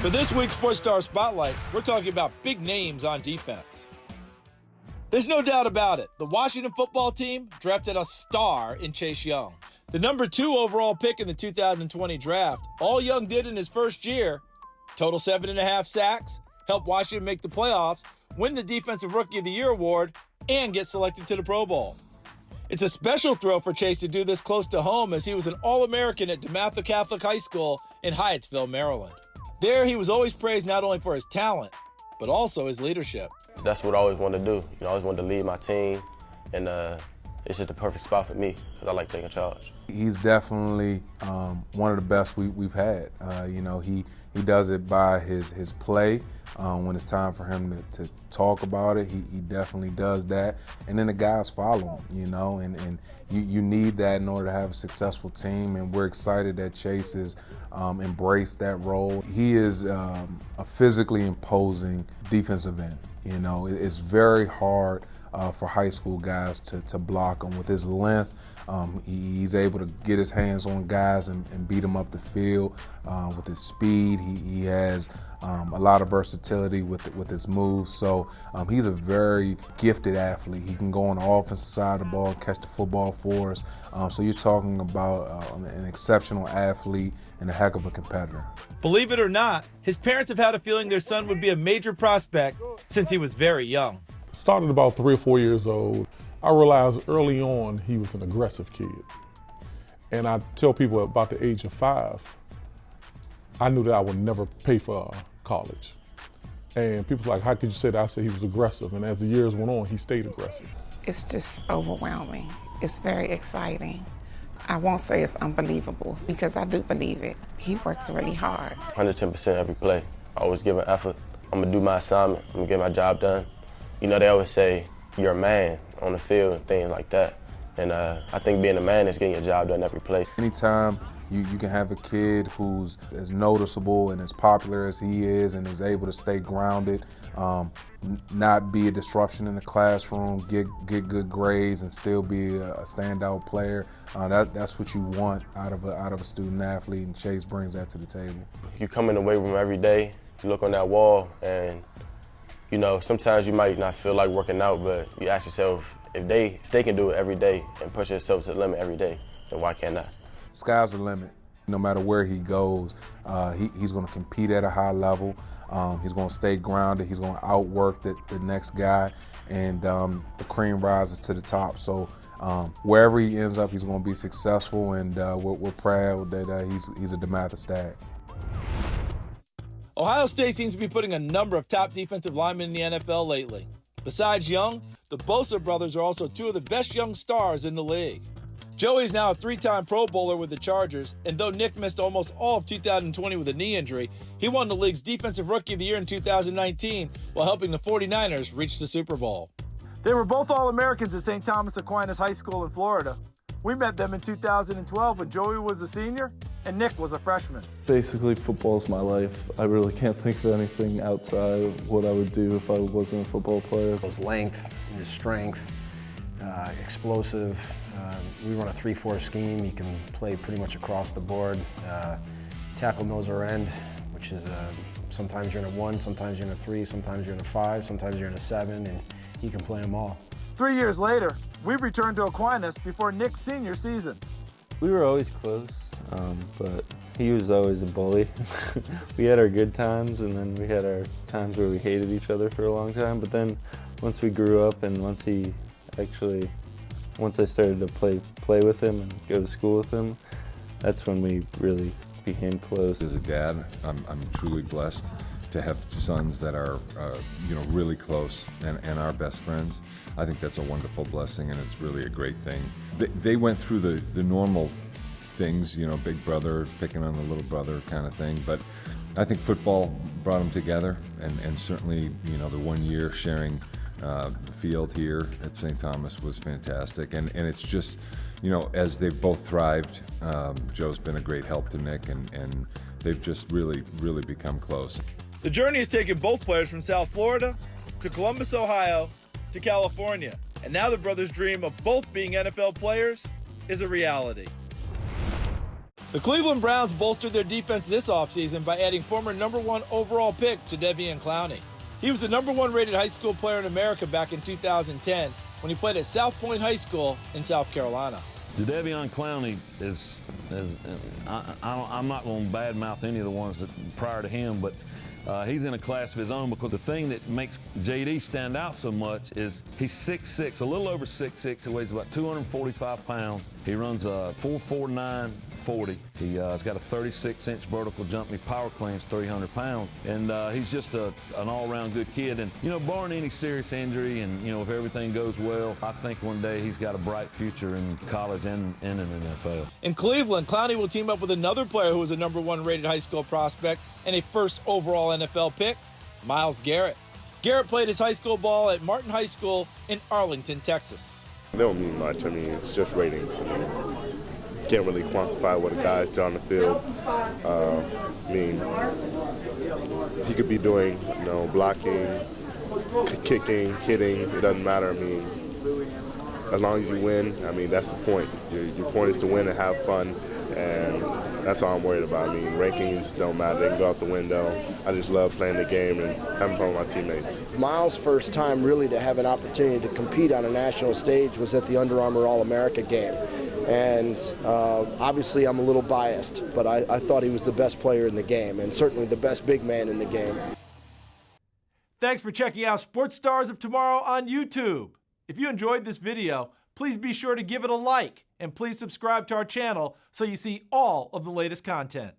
For this week's Sports Star Spotlight, we're talking about big names on defense. There's no doubt about it. The Washington football team drafted a star in Chase Young. The number 2 overall pick in the 2020 draft. All Young did in his first year, total 7.5 sacks, helped Washington make the playoffs, win the Defensive Rookie of the Year award, and get selected to the Pro Bowl. It's a special thrill for Chase to do this close to home, as he was an All-American at DeMatha Catholic High School in Hyattsville, Maryland. There, he was always praised not only for his talent, but also his leadership. That's what I always wanted to do. I always wanted to lead my team, and it's just the perfect spot for me because I like taking charge. He's definitely one of the best we've had. He does it by his play. When it's time for him to talk about it, he definitely does that. And then the guys follow him, and you need that in order to have a successful team. And we're excited that Chase has embraced that role. He is a physically imposing defensive end. It's very hard for high school guys to block him. With his length, he's able to get his hands on guys and beat them up the field. With his speed, he has a lot of versatility with his moves. So he's a very gifted athlete. He can go on the offensive side of the ball, catch the football for us. So you're talking about an exceptional athlete and a heck of a competitor. Believe it or not, his parents have had a feeling their son would be a major prospect since he was very young. Started about 3 or 4 years old. I realized early on he was an aggressive kid. And I tell people about the age of 5, I knew that I would never pay for college. And people were like, how could you say that? I said he was aggressive. And as the years went on, he stayed aggressive. It's just overwhelming. It's very exciting. I won't say it's unbelievable because I do believe it. He works really hard. 110% every play. I always give an effort. I'm going to do my assignment. I'm going to get my job done. They always say you're a man on the field and things like that. And I think being a man is getting your job done every play. Anytime you can have a kid who's as noticeable and as popular as he is and is able to stay grounded, not be a disruption in the classroom, get good grades and still be a standout player, that's what you want out of a student athlete, and Chase brings that to the table. You come in the weight room every day, you look on that wall, and sometimes you might not feel like working out, but you ask yourself, if they can do it every day and push themselves to the limit every day, then why can't I? Sky's the limit. No matter where he goes, he's going to compete at a high level. He's going to stay grounded. He's going to outwork the next guy, and the cream rises to the top. So wherever he ends up, he's going to be successful, and we're proud that he's a DeMatha Stag. Ohio State seems to be putting a number of top defensive linemen in the NFL lately. Besides Young, the Bosa Brothers are also 2 of the best young stars in the league. Joey's now a 3-time Pro Bowler with the Chargers, and though Nick missed almost all of 2020 with a knee injury, he won the league's Defensive Rookie of the Year in 2019 while helping the 49ers reach the Super Bowl. They were both All-Americans at St. Thomas Aquinas High School in Florida. We met them in 2012 when Joey was a senior and Nick was a freshman. Basically, football is my life. I really can't think of anything outside of what I would do if I wasn't a football player. His length, his strength, explosive. We run a 3-4 scheme. You can play pretty much across the board. Tackle nose or end, which is sometimes you're in a 1, sometimes you're in a 3, sometimes you're in a 5, sometimes you're in a 7, and he can play them all. 3 years later, we returned to Aquinas before Nick's senior season. We were always close, but he was always a bully. We had our good times, and then we had our times where we hated each other for a long time. But then once we grew up and once I started to play with him and go to school with him, that's when we really became close. As a dad, I'm truly blessed to have sons that are really close and are best friends. I think that's a wonderful blessing, and it's really a great thing. They went through the normal things, big brother picking on the little brother kind of thing, but I think football brought them together, and certainly the 1 year sharing the field here at St. Thomas was fantastic, and it's just as they've both thrived, Joe's been a great help to Nick, and they've just really become close. The journey has taken both players from South Florida to Columbus, Ohio, to California, and now the brothers' dream of both being NFL players is a reality. The Cleveland Browns bolstered their defense this offseason by adding former #1 overall pick Jadeveon Clowney. He was the #1 rated high school player in America back in 2010 when he played at South Point High School in South Carolina. Jadeveon Clowney I'm not going to badmouth any of the ones that prior to him, but he's in a class of his own, because the thing that makes JD stand out so much is he's 6'6", a little over 6'6". He weighs about 245 pounds. He runs a 4.49 40. He's got a 36-inch vertical jump. He power cleans 300 pounds. And he's just an all-around good kid. And, barring any serious injury and, if everything goes well, I think one day he's got a bright future in college and in the NFL. In Cleveland, Clowney will team up with another player who was a #1 rated high school prospect and a first overall NFL pick, Myles Garrett. Garrett played his high school ball at Martin High School in Arlington, Texas. They don't mean much. I mean, it's just ratings. Can't really quantify what a guy's done on the field. He could be doing, blocking, kicking, hitting. It doesn't matter. As long as you win, that's the point. Your point is to win and have fun, and that's all I'm worried about. Rankings don't matter. They can go out the window. I just love playing the game and having fun with my teammates. Myles' first time really to have an opportunity to compete on a national stage was at the Under Armour All-America game. And obviously I'm a little biased, but I thought he was the best player in the game and certainly the best big man in the game. Thanks for checking out Sports Stars of Tomorrow on YouTube. If you enjoyed this video, please be sure to give it a like and please subscribe to our channel so you see all of the latest content.